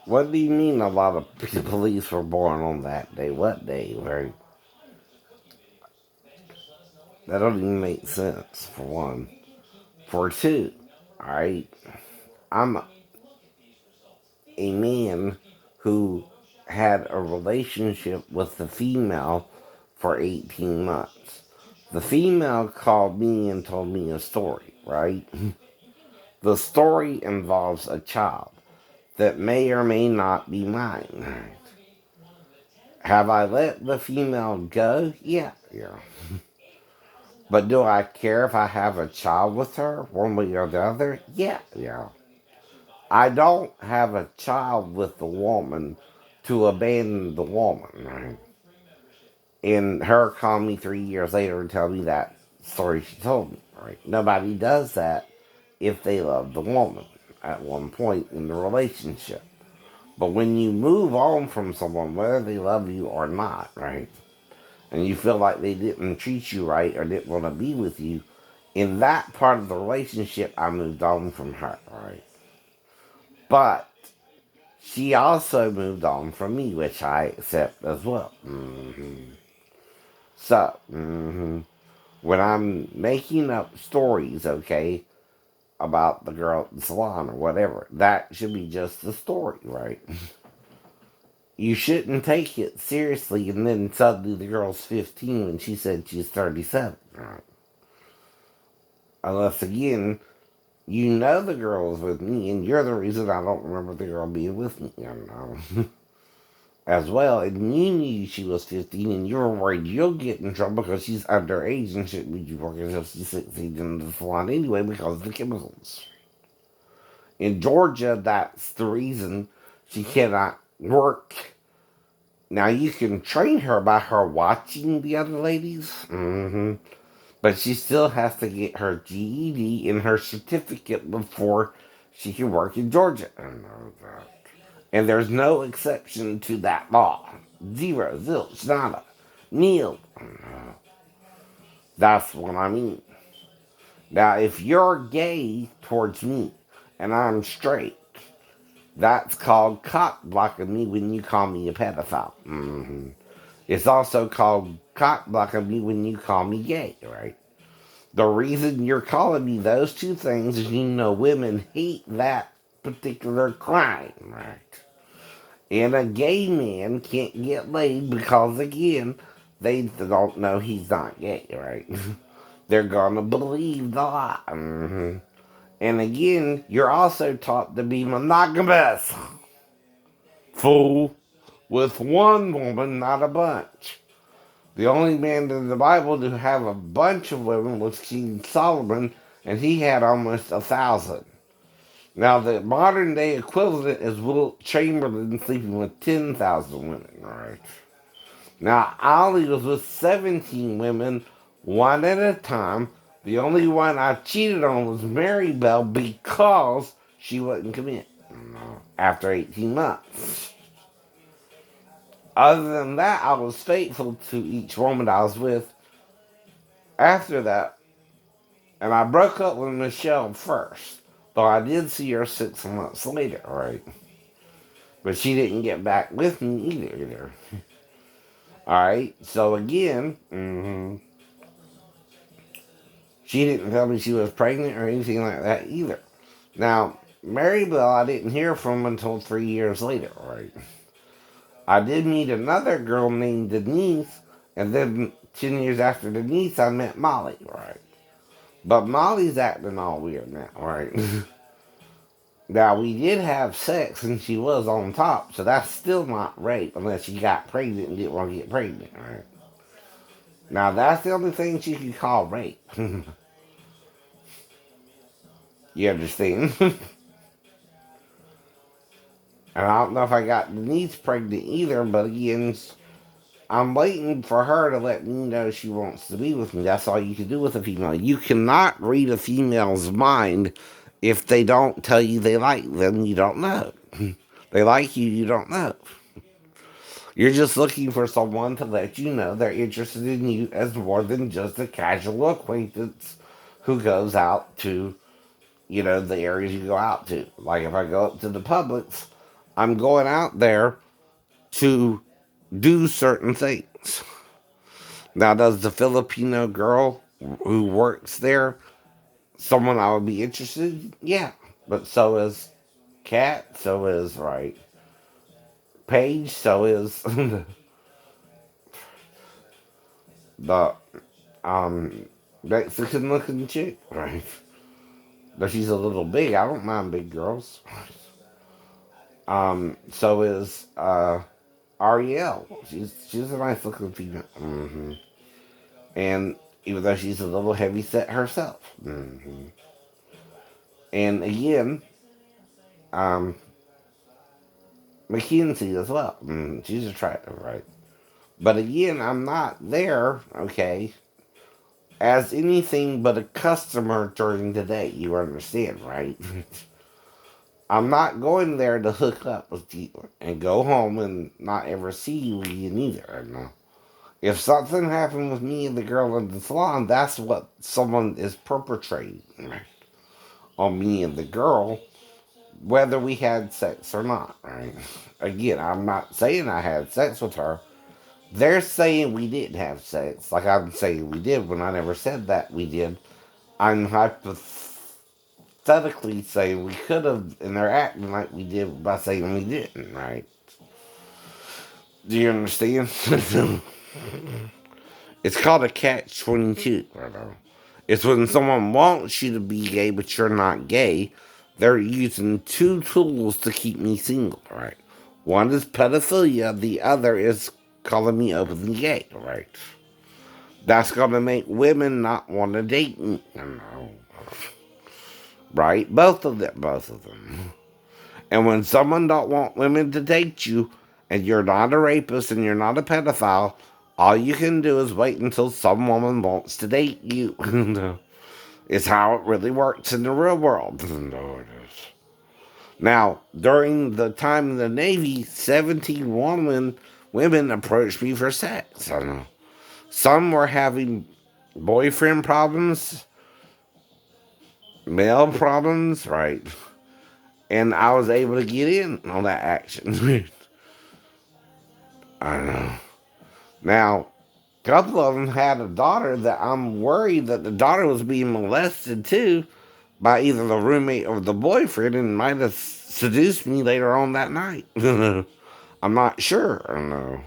What do you mean a lot of police were born on that day? What day? Right? That don't even make sense, for one. For two, alright? I'm a man who had a relationship with the female for 18 months. The female called me and told me a story, right? The story involves a child that may or may not be mine. Have I let the female go? Yeah, yeah. But do I care if I have a child with her, one way or the other? Yeah, yeah. I don't have a child with the woman to abandon the woman, right? And her call me 3 years later and tell me that story she told me, right? Nobody does that if they love the woman at one point in the relationship. But when you move on from someone, whether they love you or not, right? And you feel like they didn't treat you right or didn't want to be with you, in that part of the relationship, I moved on from her, right? But she also moved on from me, which I accept as well. So, when I'm making up stories, okay, about the girl at the salon or whatever, that should be just the story, right? You shouldn't take it seriously and then suddenly the girl's 15 when she said she's 37, right? Unless, again, you know the girl was with me and you're the reason I don't remember the girl being with me, you know. As well, and you knew she was 15 and you were worried you'll get in trouble because she's underage and shouldn't be working until she's 16 in the salon anyway because of the chemicals. In Georgia, that's the reason she cannot work. Now, you can train her by her watching the other ladies, but she still has to get her GED and her certificate before she can work in Georgia. And there's no exception to that law. Zero, zilch, nada, nil. That's what I mean. Now, if you're gay towards me and I'm straight, that's called cock blocking me when you call me a pedophile. It's also called cock blocking me when you call me gay, right? The reason you're calling me those two things is you know women hate that particular crime, right? And a gay man can't get laid because, again, they don't know he's not gay, right? They're gonna believe the lie. And again, you're also taught to be monogamous. Fool. With one woman, not a bunch. The only man in the Bible to have a bunch of women was King Solomon, and he had almost 1,000. Now, the modern day equivalent is Wilt Chamberlain sleeping with 10,000 women, right? Now, Ali was with 17 women, one at a time. The only one I cheated on was Mary Bell because she wouldn't commit after 18 months. Other than that, I was faithful to each woman I was with after that. And I broke up with Michelle first, though I did see her 6 months later, right? But she didn't get back with me either. Alright, so again, she didn't tell me she was pregnant or anything like that either. Now, Mary Bell, I didn't hear from until 3 years later, right? I did meet another girl named Denise, and then 10 years after Denise, I met Molly, right? But Molly's acting all weird now, right? Now, we did have sex and she was on top, so that's still not rape unless she got pregnant and didn't want to get pregnant, right? Now, that's the only thing she can call rape. You understand? And I don't know if I got Denise pregnant either, but again, I'm waiting for her to let me know she wants to be with me. That's all you can do with a female. You cannot read a female's mind if they don't tell you they like them, you don't know. They like you, you don't know. You're just looking for someone to let you know they're interested in you as more than just a casual acquaintance who goes out to, the areas you go out to. Like if I go up to the Publix, I'm going out there to do certain things. Now, does the Filipino girl who works there someone I would be interested in? Yeah. But so is Kat, so is, right, Paige, so is the um Mexican looking chick, right? But she's a little big. I don't mind big girls. So is Ariel. She's a nice looking female. And even though she's a little heavy set herself. And again, um, Mackenzie as well. She's attractive, right? But again, I'm not there, okay, as anything but a customer during the day. You understand, right? I'm not going there to hook up with you and go home and not ever see you again either. No. If something happened with me and the girl in the salon, that's what someone is perpetrating, right, on me and the girl, whether we had sex or not, right? Again, I'm not saying I had sex with her. They're saying we didn't have sex, like I'm saying we did when I never said that we did. I'm hypothetically saying we could have, and they're acting like we did by saying we didn't, right? Do you understand? It's called a catch 22. Right? It's when someone wants you to be gay, but you're not gay. They're using two tools to keep me single, right? One is pedophilia, the other is calling me openly gay, right? That's gonna make women not want to date me, right? Both of them. And when someone don't want women to date you, and you're not a rapist and you're not a pedophile, all you can do is wait until some woman wants to date you. It's how it really works in the real world. Now, during the time in the Navy, 17 women approached me for sex. I know. Some were having boyfriend problems, male problems, right? And I was able to get in on that action. I know. Now, a couple of them had a daughter that I'm worried that the daughter was being molested too by either the roommate or the boyfriend and might have seduced me later on that night. I'm not sure. I don't know.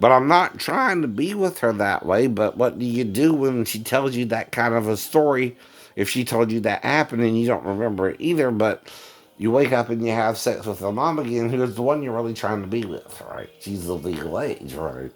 But I'm not trying to be with her that way. But what do you do when she tells you that kind of a story? If she told you that happened and you don't remember it either, but you wake up and you have sex with her mom again, who is the one you're really trying to be with, right? She's the legal age, right?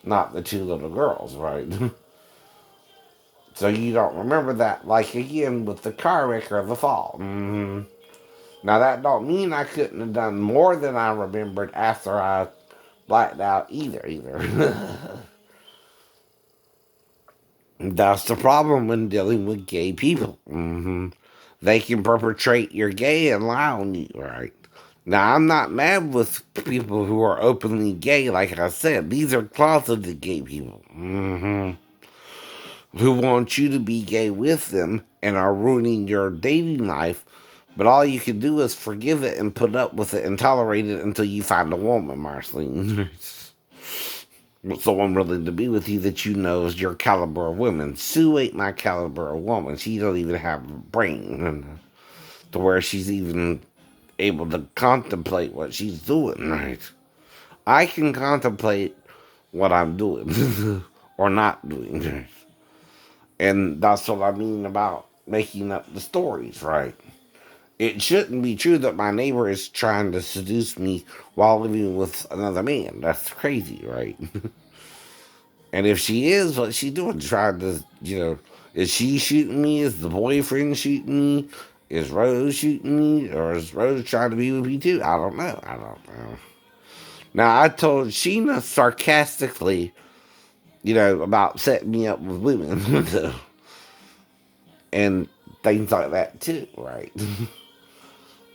Not the two little girls, right? So you don't remember that, like again with the car wreck or the fall. Now that don't mean I couldn't have done more than I remembered after I blacked out either. That's the problem when dealing with gay people. They can perpetrate your gay and lie on you, right? Now I'm not mad with people who are openly gay, like I said. These are closeted gay people. Who want you to be gay with them and are ruining your dating life, but all you can do is forgive it and put up with it and tolerate it until you find a woman, Marceline. Someone willing to be with you that you know is your caliber of woman. Sue ain't my caliber of woman. She don't even have a brain to where she's even able to contemplate what she's doing, right? I can contemplate what I'm doing or not doing. And that's what I mean about making up the stories, right? It shouldn't be true that my neighbor is trying to seduce me while living with another man. That's crazy, right? And if she is, what's she doing? Trying to, is she shooting me? Is the boyfriend shooting me? Is Rose shooting me? Or is Rose trying to be with me too? I don't know. I don't know. Now, I told Sheena sarcastically, about setting me up with women. And things like that too, right?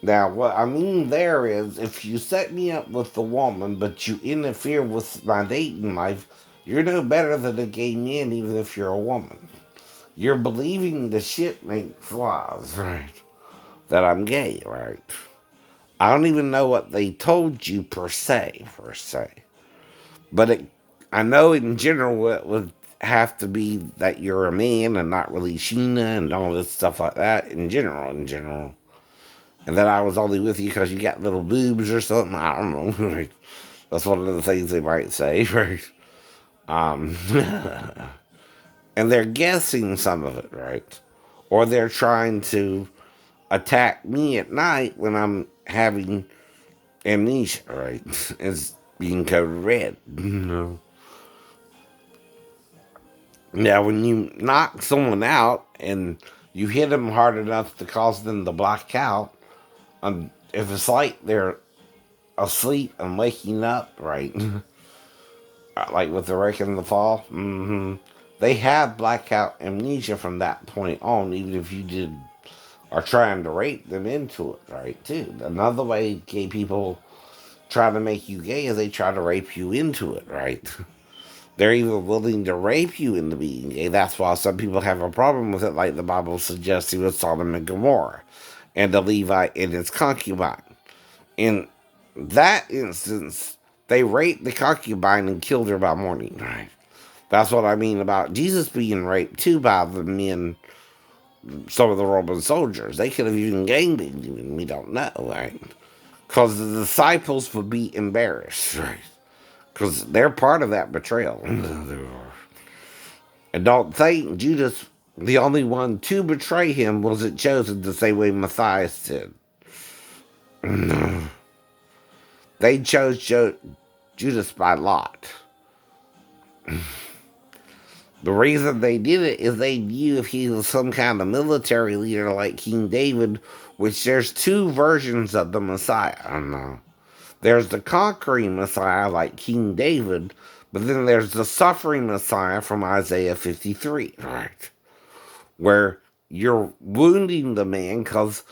Now, what I mean there is, if you set me up with the woman, but you interfere with my dating life, you're no better than a gay man, even if you're a woman. You're believing the shit makes flies, right? That I'm gay, right? I don't even know what they told you per se. But I know in general it would have to be that you're a man and not really Sheena and all this stuff like that in general. And that I was only with you because you got little boobs or something. I don't know. Right? That's one of the things they might say, right? Um, and they're guessing some of it, right? Or they're trying to attack me at night when I'm having amnesia, right? It's being coded red. Now, when you knock someone out and you hit them hard enough to cause them to black out, if it's like they're asleep and waking up, right? Like with the Wreck and the Fall, they have blackout amnesia from that point on, even if you did are trying to rape them into it, right? Too. Another way gay people try to make you gay is they try to rape you into it, right? They're even willing to rape you into being gay. That's why some people have a problem with it, like the Bible suggested with Sodom and Gomorrah and the Levite and his concubine. In that instance, they raped the concubine and killed her by morning, right? That's what I mean about Jesus being raped too by the men, some of the Roman soldiers. They could have even gangbanged him, we don't know, right? Because the disciples would be embarrassed, right? Because they're part of that betrayal. And don't think Judas, the only one to betray him, wasn't chosen the same way Matthias did. They chose Judas by lot. The reason they did it is they knew if he was some kind of military leader like King David, which there's two versions of the Messiah. I don't know. There's the conquering Messiah like King David, but then there's the suffering Messiah from Isaiah 53, right? Where you're wounding the man because,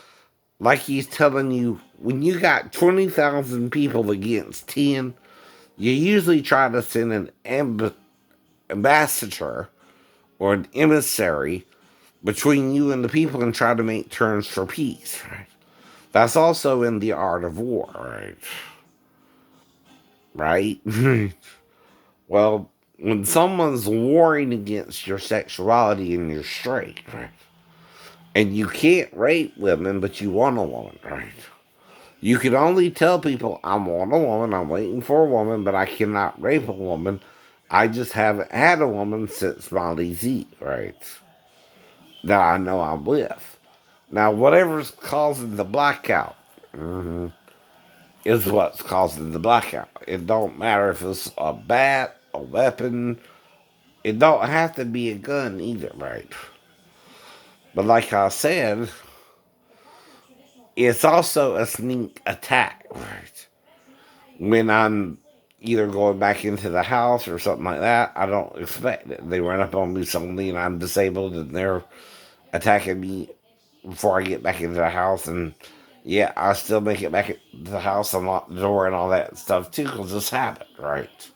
like he's telling you, when you got 20,000 people against 10, you usually try to send an ambassador or an emissary between you and the people and try to make terms for peace, right? That's also in the art of war, right? Right? Well, when someone's warring against your sexuality and you're straight, right? And you can't rape women, but you want a woman, right? You can only tell people, I want a woman, I'm waiting for a woman, but I cannot rape a woman. I just haven't had a woman since Molly Z, right? That I know I'm with. Now, whatever's causing the blackout is what's causing the blackout. It don't matter if it's a bat, a weapon. It don't have to be a gun either, right? But like I said, it's also a sneak attack, right? When I'm either going back into the house or something like that, I don't expect it. They run up on me suddenly and I'm disabled and they're attacking me before I get back into the house. And yeah, I still make it back into the house and lock the door and all that stuff too because this happened, right?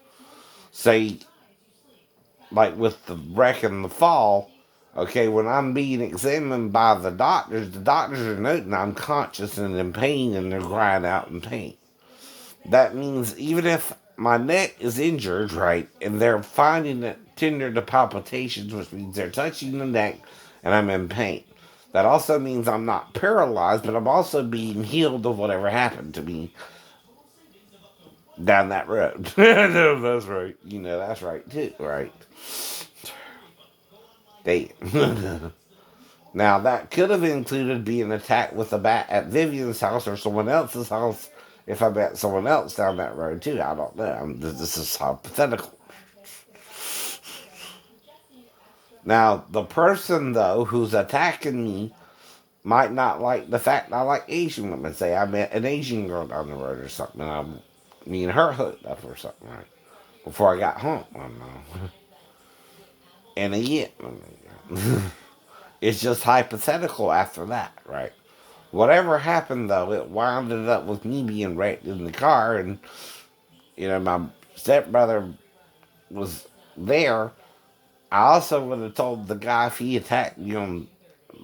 Say, like with the wreck and the fall, okay, when I'm being examined by the doctors are noting I'm conscious and in pain and they're crying out in pain. That means even if my neck is injured, right, and they're finding it tender to palpitations, which means they're touching the neck and I'm in pain. That also means I'm not paralyzed, but I'm also being healed of whatever happened to me down that road. That's right. You know, that's right too, right? They now that could have included being attacked with a bat at Vivian's house or someone else's house if I met someone else down that road too. I don't know. This is hypothetical. Now the person though who's attacking me might not like the fact I like Asian women. Say I met an Asian girl down the road or something, and me and her hooked up or something, right? Before I got home, I don't know. And again, it's just hypothetical after that, right? Whatever happened though, it wound up with me being raped in the car, and my stepbrother was there. I also would have told the guy if he attacked me on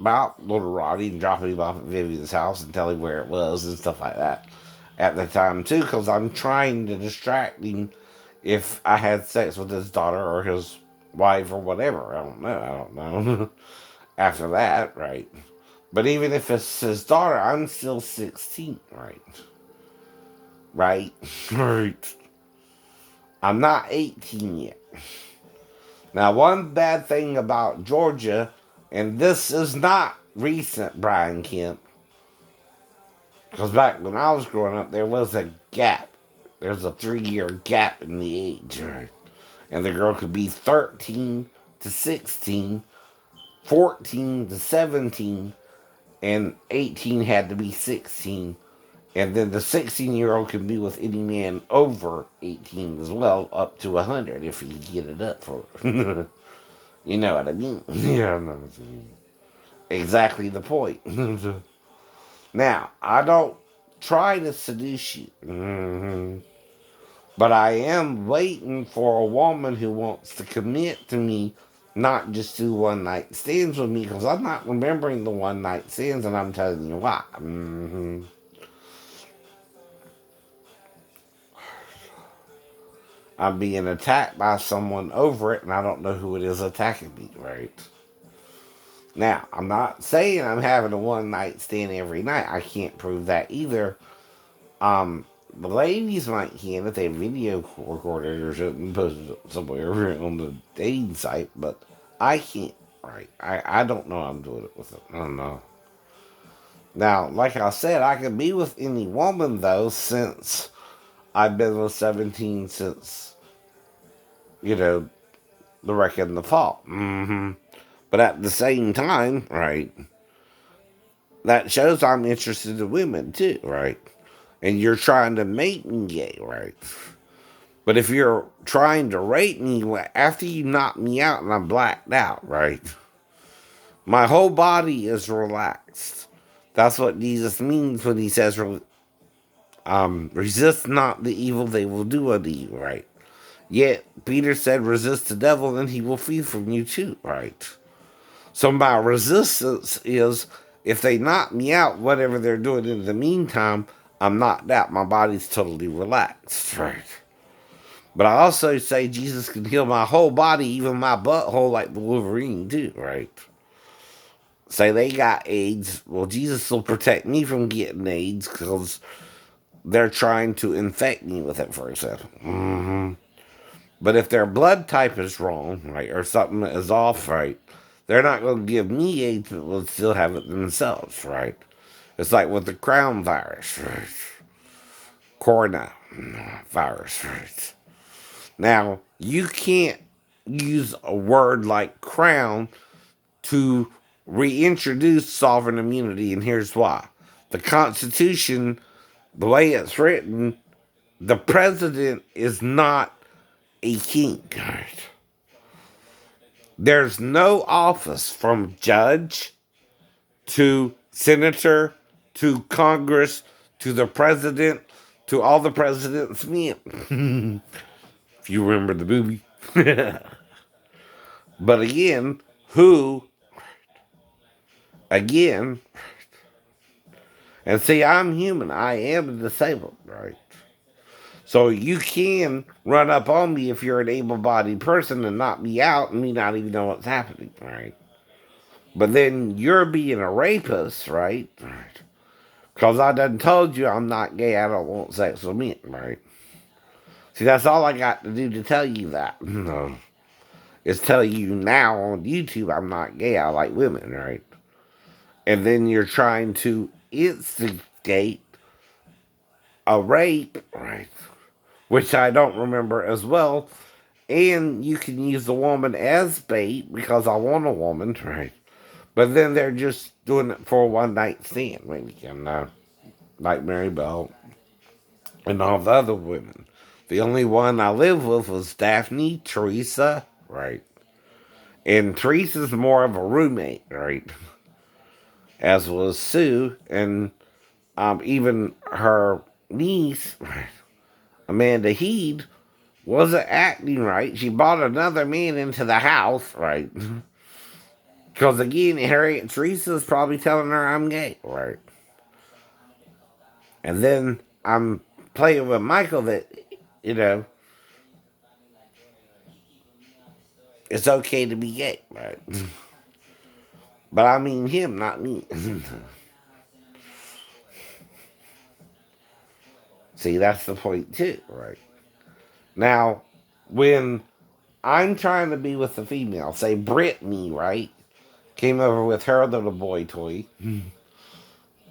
about little Roddy and dropping him off at Vivian's house and telling him where it was and stuff like that at the time too, because I'm trying to distract him if I had sex with his daughter or his wife or whatever. I don't know. After that, right? But even if it's his daughter, I'm still 16, right? Right? Right. I'm not 18 yet. Now, one bad thing about Georgia, and this is not recent, Brian Kemp, because back when I was growing up, there was a gap. There's a 3-year gap in the age, right? And the girl could be 13 to 16, 14 to 17, and 18 had to be 16. And then the 16-year-old can be with any man over 18 as well, up to 100 if he can get it up for her. You know what I mean? Yeah, I know what you mean. Exactly the point. Now, I don't try to seduce you. But I am waiting for a woman who wants to commit to me, not just do one night stands with me, because I'm not remembering the one night stands, and I'm telling you why. I'm being attacked by someone over it, and I don't know who it is attacking me, right? Now, I'm not saying I'm having a one night stand every night. I can't prove that either. The ladies might can if they video record it or something, post it somewhere on the dating site, but I can't, right? I don't know I'm doing it with it. I don't know. Now, like I said, I can be with any woman, though, since I've been with 17 since, you know, the wreck in the fall. But at the same time, right, that shows I'm interested in women, too, right? And you're trying to make me gay, right? But if you're trying to rape me after you knock me out and I'm blacked out, right? My whole body is relaxed. That's what Jesus means when he says, resist not the evil they will do unto you, right? Yet, Peter said, resist the devil and he will flee from you too, right? So my resistance is, if they knock me out, whatever they're doing in the meantime, I'm knocked out. My body's totally relaxed, right? But I also say Jesus can heal my whole body, even my butthole, like the Wolverine, too, right? Say they got AIDS. Well, Jesus will protect me from getting AIDS because they're trying to infect me with it, for example. But if their blood type is wrong, right, or something is off, right, they're not going to give me AIDS, but will still have it themselves, right? It's like with the crown virus, right? Coronavirus, right? Now, you can't use a word like crown to reintroduce sovereign immunity, and here's why. The Constitution, the way it's written, the president is not a king. There's no office from judge to senator to Congress to the president to all the president's men. If you remember the movie. But again, who, again, and see, I'm human. I am disabled, right? So you can run up on me if you're an able-bodied person and knock me out and me not even know what's happening, right? But then you're being a rapist, right? Because I done told you I'm not gay, I don't want sex with men, right? See, that's all I got to do to tell you that. No. Is tell you now on YouTube I'm not gay, I like women, right? And then you're trying to instigate a rape, right? Which I don't remember as well. And you can use the woman as bait because I want a woman, right? But then they're just doing it for a one night stand, maybe, and like Mary Bell and all the other women. The only one I live with was Daphne, Teresa, right? And Teresa's more of a roommate, right? As was Sue, and even her niece, right? Amanda Heed, wasn't acting right. She brought another man into the house, right? Because again, Harriet Teresa's probably telling her I'm gay, right? And then I'm playing with Michael that, you know, it's okay to be gay, right? But I mean him, not me. See, that's the point too, right? Now, when I'm trying to be with the female, say Brittany, right? Came over with her little boy toy,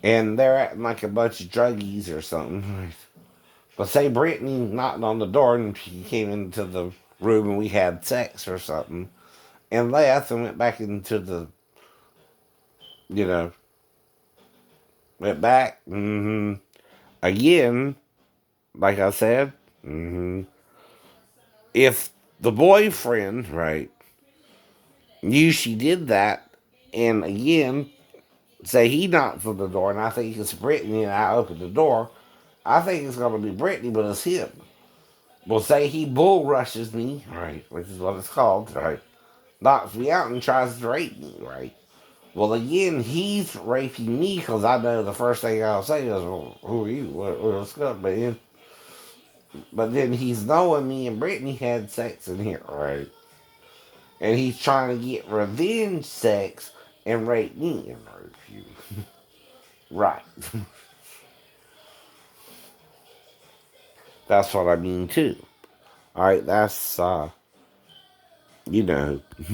and they're acting like a bunch of druggies or something. Right? But say Brittany knocked on the door and she came into the room and we had sex or something, and left and went back into the, you know, went back. Again, like I said, if the boyfriend, right, knew she did that, and again, say he knocks on the door, and I think it's Brittany, and I open the door, I think it's going to be Brittany, but it's him. Well, say he bull rushes me, right, which is what it's called, right, knocks me out and tries to rape me, right. Well, again, he's raping me because I know the first thing I'll say is, well, who are you? What's up, man? But then he's knowing me and Brittany had sex in here, right? And he's trying to get revenge sex and rape me and rape you. Right. That's what I mean, too. All right, that's, you know,